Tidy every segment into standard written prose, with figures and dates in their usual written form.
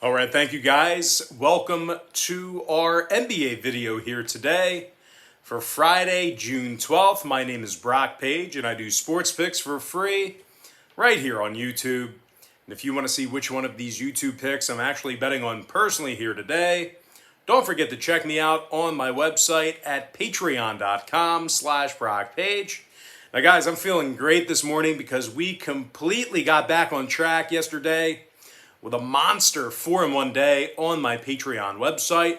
All right, thank you guys. Welcome to our NBA video here today for Friday, June 12th. My name is Brock Page and I do sports picks for free right here on YouTube. And if you want to see which one of these YouTube picks I'm actually betting on personally here today, don't forget to check me out on my website at patreon.com/BrockPage. Now guys, I'm feeling great this morning because we completely got back on track yesterday with a monster 4-1 day on my Patreon website.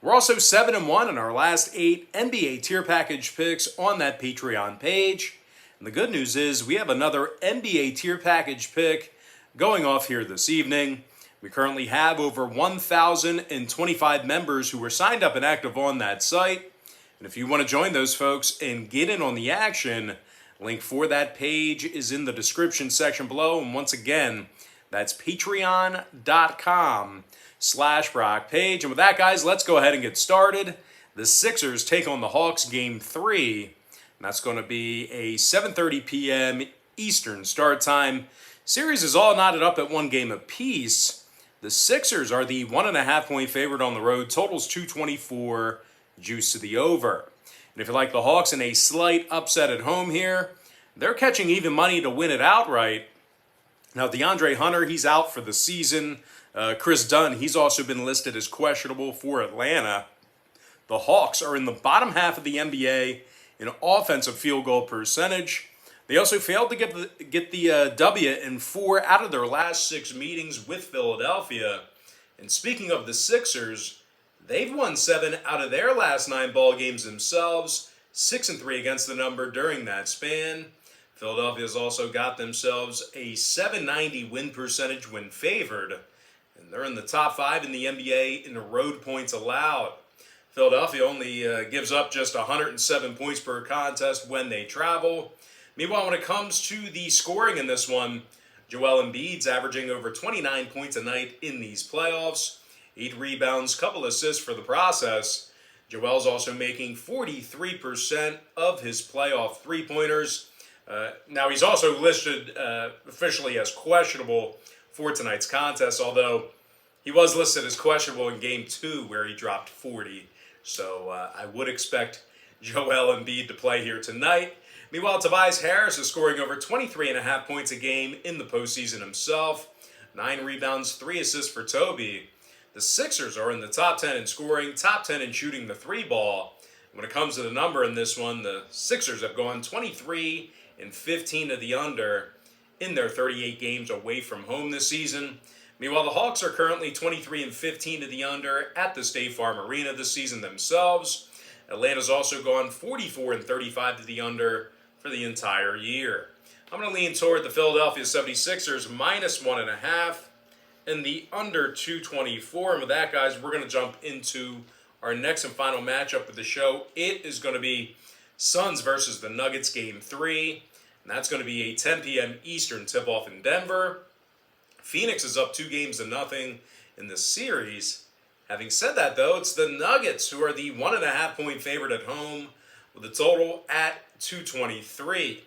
We're also 7-1 in our last 8 NBA tier package picks on that Patreon page. And the good news is we have another NBA tier package pick going off here this evening. We currently have over 1,025 members who are signed up and active on that site. And if you want to join those folks and get in on the action, link for that page is in the description section below. And once again, that's patreon.com/BrockPage. And with that, guys, let's go ahead and get started. The Sixers take on the Hawks game 3. And that's going to be a 7:30 p.m. Eastern start time. Series is all knotted up at one game apiece. The Sixers are the 1.5 point favorite on the road. Totals 224, juice to the over. And if you like the Hawks in a slight upset at home here, they're catching even money to win it outright. Now, DeAndre Hunter, he's out for the season. Chris Dunn, he's also been listed as questionable for Atlanta. The Hawks are in the bottom half of the NBA in offensive field goal percentage. They also failed to get the W in 4 out of their last 6 meetings with Philadelphia. And speaking of the Sixers, they've won 7 out of their last 9 ball games themselves, 6-3 against the number during that span. Philadelphia's also got themselves a 790 win percentage when favored, and they're in the top 5 in the NBA in the road points allowed. Philadelphia only gives up just 107 points per contest when they travel. Meanwhile, when it comes to the scoring in this one, Joel Embiid's averaging over 29 points a night in these playoffs, 8 rebounds, couple assists for the process. Joel's also making 43% of his playoff three-pointers. Now, he's also listed officially as questionable for tonight's contest, although he was listed as questionable in Game 2 where he dropped 40. So I would expect Joel Embiid to play here tonight. Meanwhile, Tobias Harris is scoring over 23.5 points a game in the postseason himself. 9 rebounds, 3 assists for Toby. The Sixers are in the top 10 in scoring, top 10 in shooting the 3-ball. When it comes to the number in this one, the Sixers have gone 23 and 15 to the under in their 38 games away from home this season. Meanwhile, the Hawks are currently 23 and 15 to the under at the State Farm Arena this season themselves. Atlanta's also gone 44 and 35 to the under for the entire year. I'm going to lean toward the Philadelphia 76ers -1.5 and the under 224. And with that, guys, we're going to jump into our next and final matchup of the show. It is going to be Suns versus the Nuggets game 3, and that's going to be a 10 p.m. Eastern tip-off in Denver. Phoenix is up 2-0 in this series. Having said that, though, it's the Nuggets who are the 1.5 point favorite at home with a total at 223.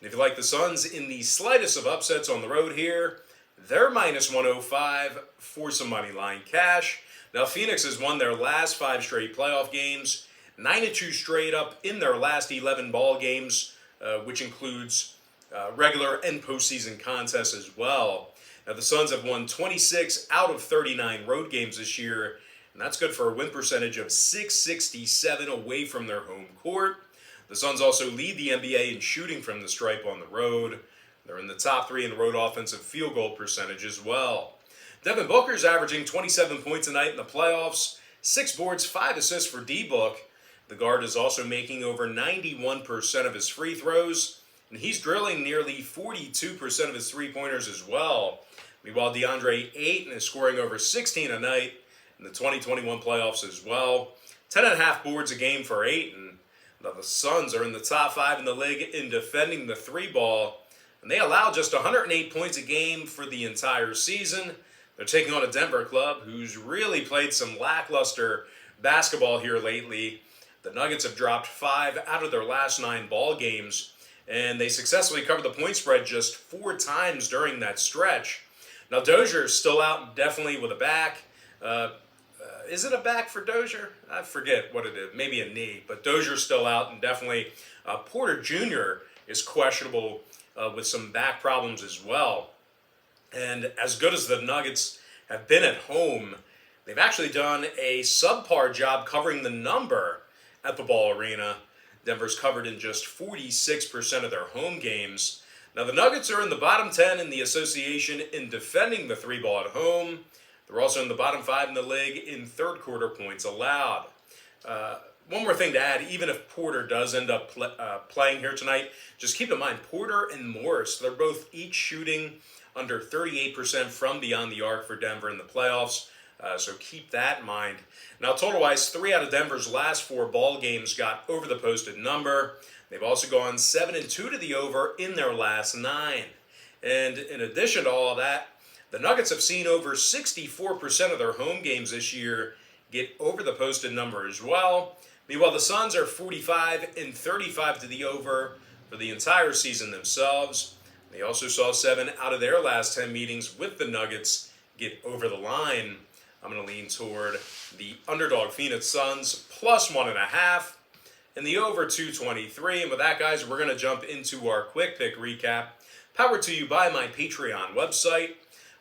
And if you like the Suns in the slightest of upsets on the road here, they're -105 for some money line cash. Now, Phoenix has won their last 5 straight playoff games, 9-2 straight up in their last 11 ball games, which includes regular and postseason contests as well. Now, the Suns have won 26 out of 39 road games this year, and that's good for a win percentage of .667 away from their home court. The Suns also lead the NBA in shooting from the stripe on the road. They're in the top 3 in road offensive field goal percentage as well. Devin Booker's averaging 27 points a night in the playoffs, 6 boards, 5 assists for D-Book. The guard is also making over 91% of his free throws, and he's drilling nearly 42% of his three-pointers as well. Meanwhile, DeAndre Ayton is scoring over 16 a night in the 2021 playoffs as well. 10.5 boards a game for Ayton. Now, the Suns are in the top 5 in the league in defending the 3-ball, and they allow just 108 points a game for the entire season. They're taking on a Denver club who's really played some lackluster basketball here lately. The Nuggets have dropped 5 out of their last 9 ball games, and they successfully covered the point spread just 4 times during that stretch. Now Dozier is still out, definitely with a back. Is it a back for Dozier? I forget what it is. Maybe a knee, but Dozier's still out, and definitely Porter Jr. is questionable with some back problems as well. And as good as the Nuggets have been at home, they've actually done a subpar job covering the number at the Ball Arena. Denver's covered in just 46% of their home games. Now, the Nuggets are in the bottom 10 in the association in defending the three ball at home. They're also in the bottom 5 in the league in third quarter points allowed. One more thing to add, even if Porter does end up playing here tonight, just keep in mind Porter and Morris, they're both each shooting under 38% from beyond the arc for Denver in the playoffs. So keep that in mind. Now, total-wise, 3 out of Denver's last 4 ball games got over the posted number. They've also gone 7-2 to the over in their last 9. And in addition to all of that, the Nuggets have seen over 64% of their home games this year get over the posted number as well. Meanwhile, the Suns are 45-35 to the over for the entire season themselves. They also saw 7 out of their last 10 meetings with the Nuggets get over the line. I'm going to lean toward the underdog Phoenix Suns plus 1.5 and the over 223. And with that, guys, we're going to jump into our quick pick recap. Powered to you by my Patreon website.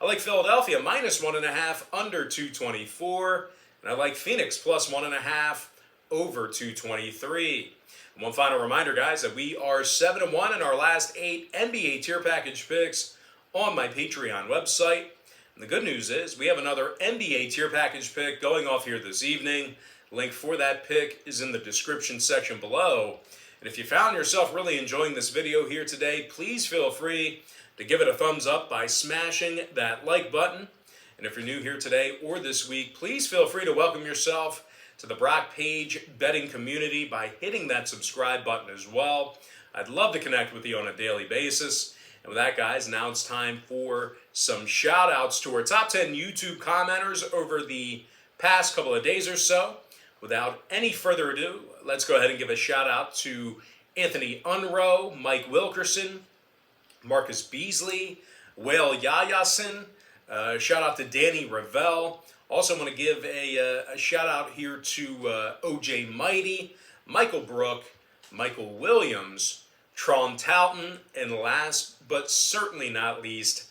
I like Philadelphia minus 1.5 under 224. And I like Phoenix plus 1.5 over 223. And one final reminder, guys, that we are 7-1 in our last 8 NBA tier package picks on my Patreon website. And the good news is we have another NBA tier package pick going off here this evening. Link for that pick is in the description section below. And if you found yourself really enjoying this video here today, please feel free to give it a thumbs up by smashing that like button. And if you're new here today or this week, please feel free to welcome yourself to the Brock Page betting community by hitting that subscribe button as well. I'd love to connect with you on a daily basis. And with that, guys, now it's time for some shout outs to our top 10 YouTube commenters over the past couple of days or so. Without any further ado, let's go ahead and give a shout out to Anthony Unroe, Mike Wilkerson, Marcus Beasley, Whale Yayasin. Shout out to Danny Ravel. Also want to give a shout out here to OJ Mighty, Michael Brook, Michael Williams, Tron Talton, and last but certainly not least,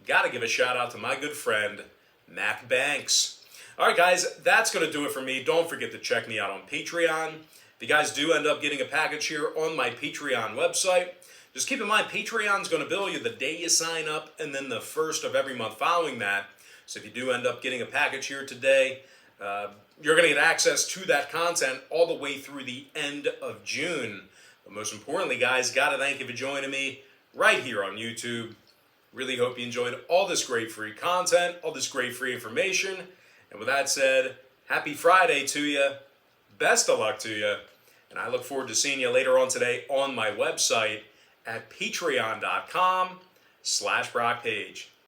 got to give a shout out to my good friend, Mac Banks. All right, guys, that's going to do it for me. Don't forget to check me out on Patreon. If you guys do end up getting a package here on my Patreon website, just keep in mind Patreon's going to bill you the day you sign up and then the first of every month following that. So if you do end up getting a package here today, you're going to get access to that content all the way through the end of June. But most importantly, guys, got to thank you for joining me right here on YouTube. Really hope you enjoyed all this great free content, all this great free information. And with that said, happy Friday to you. Best of luck to you. And I look forward to seeing you later on today on my website at patreon.com/BrockPage.